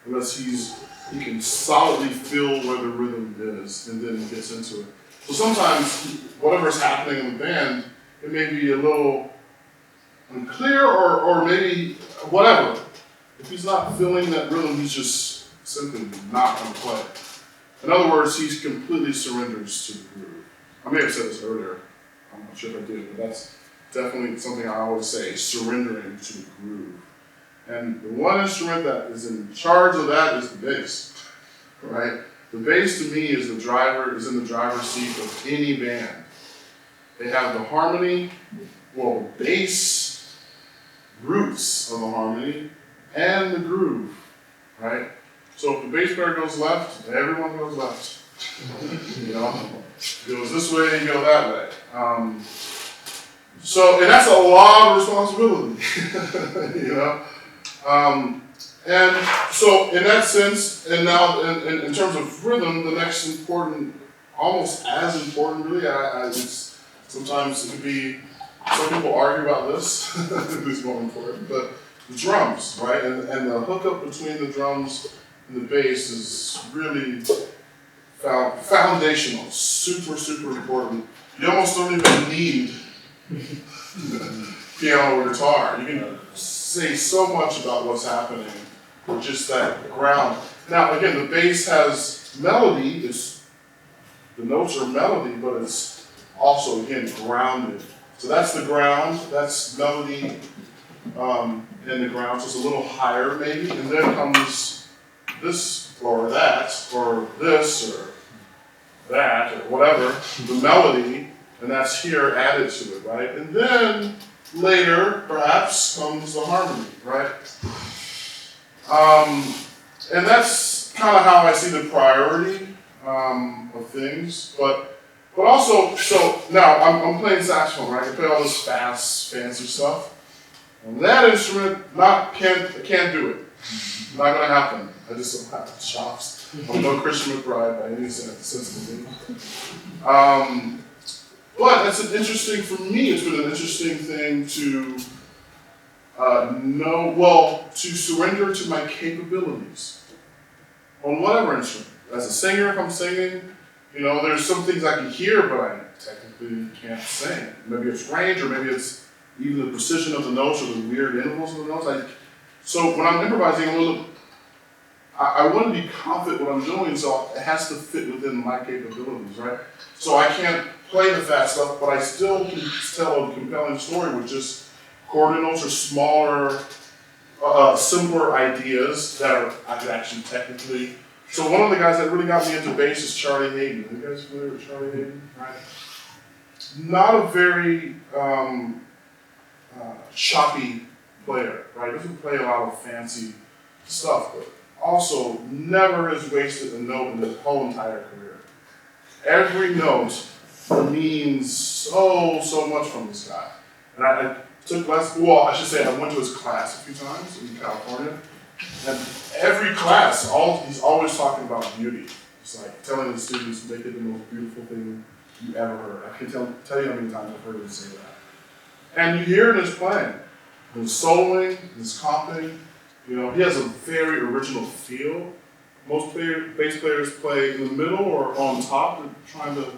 unless he can solidly feel where the rhythm is, and then he gets into it. So sometimes, whatever's happening in the band, it may be a little unclear, or maybe whatever. If he's not feeling that rhythm, he's just simply not going to play. In other words, he completely surrenders to the groove. I may have said this earlier, I'm not sure if I did, but that's definitely something I always say, surrendering to the groove. And the one instrument that is in charge of that is the bass, right? The bass to me is in the driver's seat of any band. They have the harmony, well, the bass roots of the harmony and the groove, right? So if the bass player goes left, everyone goes left. You know, goes this way, you go that way. So, and that's a lot of responsibility, you know. And so in that sense, and now in terms of rhythm, the next important, almost as important really, it's, sometimes it could be, some people argue about this, who's going for it, but the drums, right? And the hookup between the drums and the bass is really foundational, super, super important. You almost don't even need piano or guitar. You can say so much about what's happening with just that ground. Now, again, the bass has melody. The notes are melody, but it's also, again, grounded. So that's the ground. That's melody in the ground. So it's a little higher, maybe. And then comes this or that or this or that or whatever, the melody, and that's here added to it, right? And then later, perhaps, comes the harmony, right? And that's kind of how I see the priority of things. But also, so now I'm playing saxophone, right? I can play all this fast, fancy stuff. And that instrument, can't do it. Not gonna happen. I just don't have the chops. I'm no Christian McBride by any sense of it. But it's an interesting, for me, it's been an interesting thing to to surrender to my capabilities on whatever instrument. As a singer, if I'm singing, you know, there's some things I can hear, but I technically can't sing. Maybe it's range, or maybe it's even the precision of the notes or the weird intervals of the notes. So when I'm improvising, I want to be confident what I'm doing, so it has to fit within my capabilities, right? So I can't play the fast stuff, but I still can tell a compelling story with just chord notes or smaller, simpler ideas that I could actually technically. So one of the guys that really got me into bass is Charlie Hayden. Are you guys familiar with Charlie Hayden? Right. Not a very choppy player, right? Doesn't play a lot of fancy stuff, but also never has wasted a note in his whole entire career. Every note means so much from this guy. And I took lessons, I should say I went to his class a few times in California. And every class, he's always talking about beauty. It's like telling the students, make it the most beautiful thing you ever heard. I can tell you how many times I've heard him say that. And you hear it in his playing, in his soloing, in his comping. You know, he has a very original feel. Most bass players play in the middle or on top, and trying to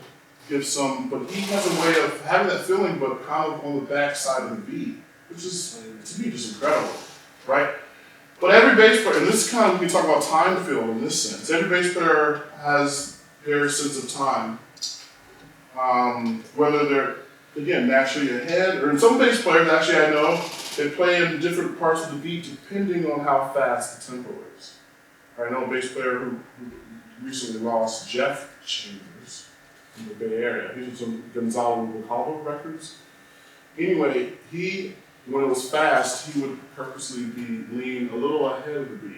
give some, but he has a way of having that feeling, but kind of on the back side of the beat, which is, to me, just incredible, right? But every bass player, and this is kind of, we talk about time field in this sense, every bass player has their sense of time. Whether they're, again, naturally ahead, or in some bass players, actually I know, they play in different parts of the beat depending on how fast the tempo is. I know a bass player who recently lost, Jeff Chambers, in the Bay Area. He was on Gonzalo Recalvo records. Anyway, when it was fast, he would purposely be lean a little ahead of the beat.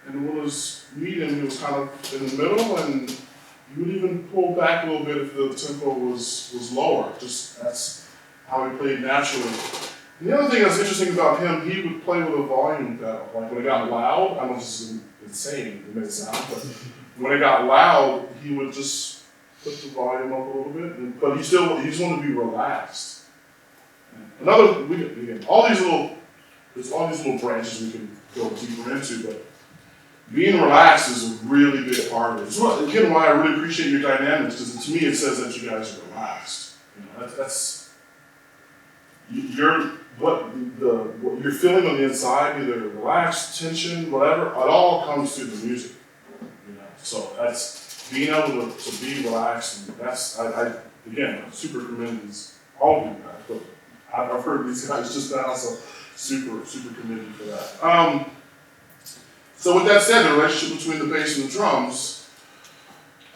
And when it was medium, he was kind of in the middle, and he would even pull back a little bit if the tempo was lower. Just that's how he played naturally. And the other thing that's interesting about him, he would play with a volume pedal. Like when it got loud, I don't know if this is insane, it may sound, but when it got loud, he would just put the volume up a little bit, but he just wanted to be relaxed. Again, there's all these little branches we can go deeper into, but being relaxed is a really big part of it. It's again why I really appreciate your dynamics, because to me it says that you guys are relaxed. You know, what you're feeling on the inside, either relaxed, tension, whatever, it all comes through the music. You know, so that's being able to be relaxed, and that's I again I super commend all of you guys. But I've heard these guys just now, so super committed for that. So with that said, the relationship between the bass and the drums,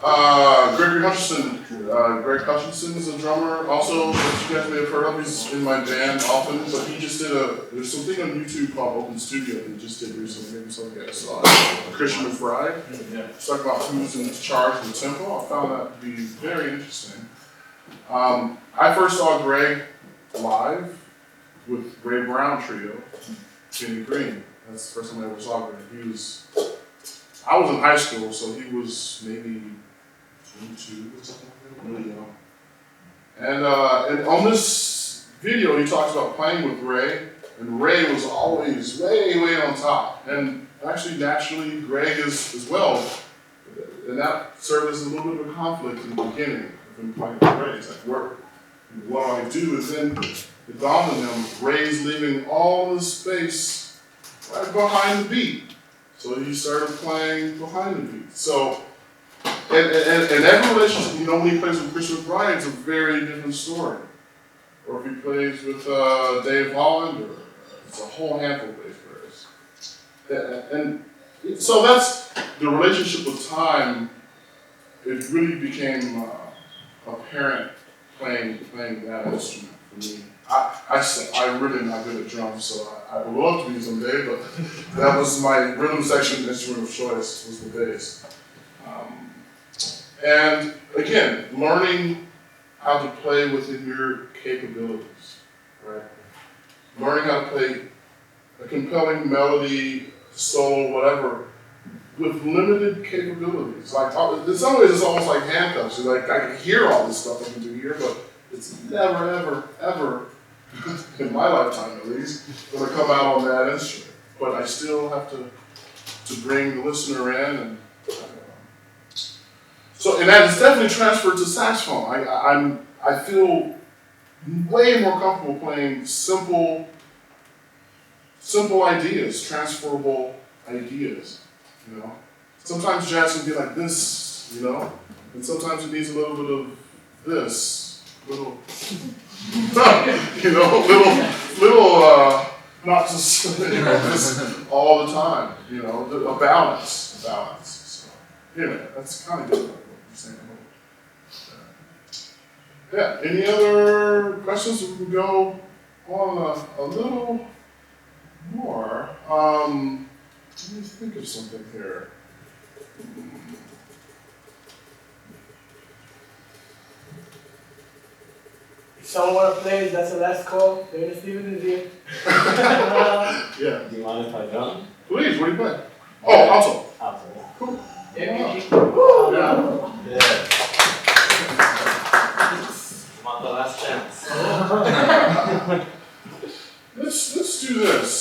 Greg Hutchinson is a drummer, also, that you guys may have heard of. He's in my band often, but he just there's something on YouTube called Open Studio that he just did recently, maybe some of you guys saw it. Christian McBride. It's talking about who's in charge of the tempo. I found that to be very interesting. I first saw Greg live with Ray Brown Trio, Kenny Green. That's the first time I ever saw Greg. I was in high school, so he was maybe 22 or something like that, really young. And on this video, he talks about playing with Ray, and Ray was always way on top. And actually, naturally, Greg is as well. And that served as a little bit of a conflict in the beginning of him playing with Ray. It's like, what do I do? And then it dawned on him, Ray's leaving all the space right behind the beat. So he started playing behind the beat. So, and every relationship, when he plays with Christian McBride, it's a very different story. Or if he plays with Dave Holland, or it's a whole handful of bass players. And so that's the relationship with time. It really became apparent playing that instrument for me. I'm really not good at drums, so I would love to be someday, but that was my rhythm section instrument of choice, was the bass. And again, learning how to play within your capabilities, right? Learning how to play a compelling melody, solo, whatever, with limited capabilities. Like, in some ways it's almost like handcuffs. You're like, I can hear all this stuff I can do here, but it's never, ever, in my lifetime at least, going to come out on that instrument. But I still have to bring the listener in, and so, and that is definitely transferred to saxophone. I feel way more comfortable playing simple ideas, transferable ideas. You know, sometimes jazz can be like this, you know, and sometimes it needs a little bit of this, little, you know, little, not just this all the time, you know, a balance. So, yeah, that's kind of good. What you're saying. Yeah. Any other questions? We can go on a little more. Let me think of something here. If someone want to play, that's the last call. Dana Stevens is here. Yeah. Do you mind if I drum? Please, what do you play? Oh, alto. Alto, yeah. Cool. Yeah. Yeah. Yeah. Want the last chance? Let's do this.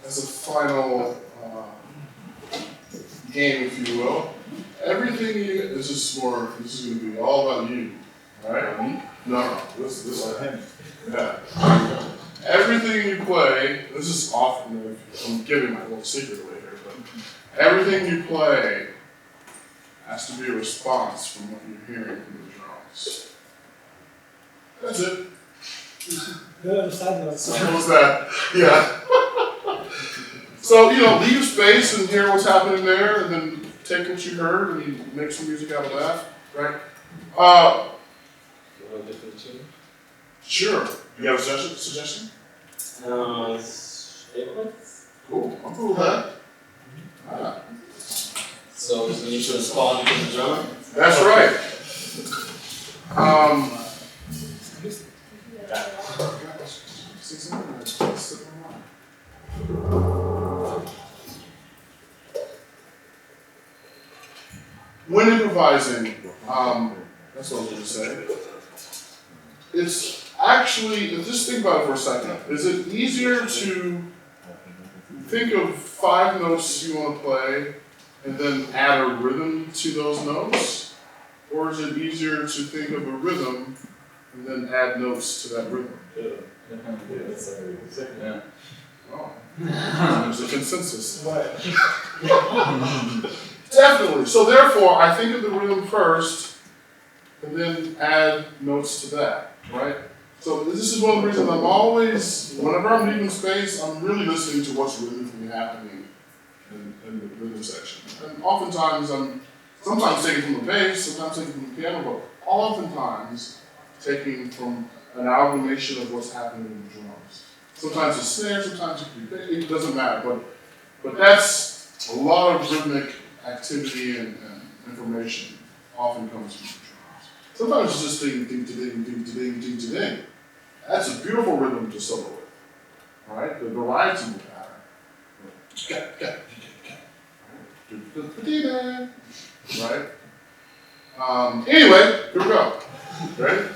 As a final game, if you will. Everything this is going to be all about you, all right? No, this yeah. Everything you play, this is often, I'm giving my little secret away here, but everything you play has to be a response from what you're hearing from the drums. That's it. Good side note. What was that? Yeah. So, leave space and hear what's happening there, and then take what you heard and make some music out of that, right? You want a different tune? Sure. You have a suggestion? Favorites? Cool. I'm cool with that. Ah, So you need to respond to the drummer? that's right. When improvising, that's what I was going to say. It's actually, just think about it for a second. Is it easier to think of 5 notes you want to play and then add a rhythm to those notes? Or is it easier to think of a rhythm and then add notes to that rhythm? Yeah. Oh, there's a consensus. Definitely. So therefore, I think of the rhythm first, and then add notes to that, right? So this is one of the reasons I'm always, whenever I'm leaving space, I'm really listening to what's rhythmically happening in the rhythm section. And oftentimes I'm sometimes taking from the bass, sometimes taking from the piano, but oftentimes taking from an amalgamation of what's happening in the drums. Sometimes it's snare, sometimes it doesn't matter, but that's a lot of rhythmic activity and information often comes from the drums. Sometimes it's just ding, ding, ding, ding, ding, ding, ding, ding. That's a beautiful rhythm to solo with. All right, the variety of the pattern. Right? Anyway, here we go. Ready?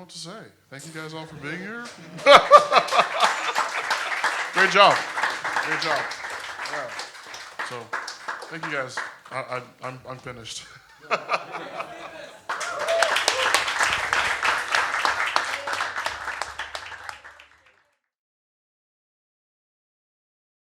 what to say. Thank you guys all for being here. Great job. Great job. Yeah. So, thank you guys. I'm finished.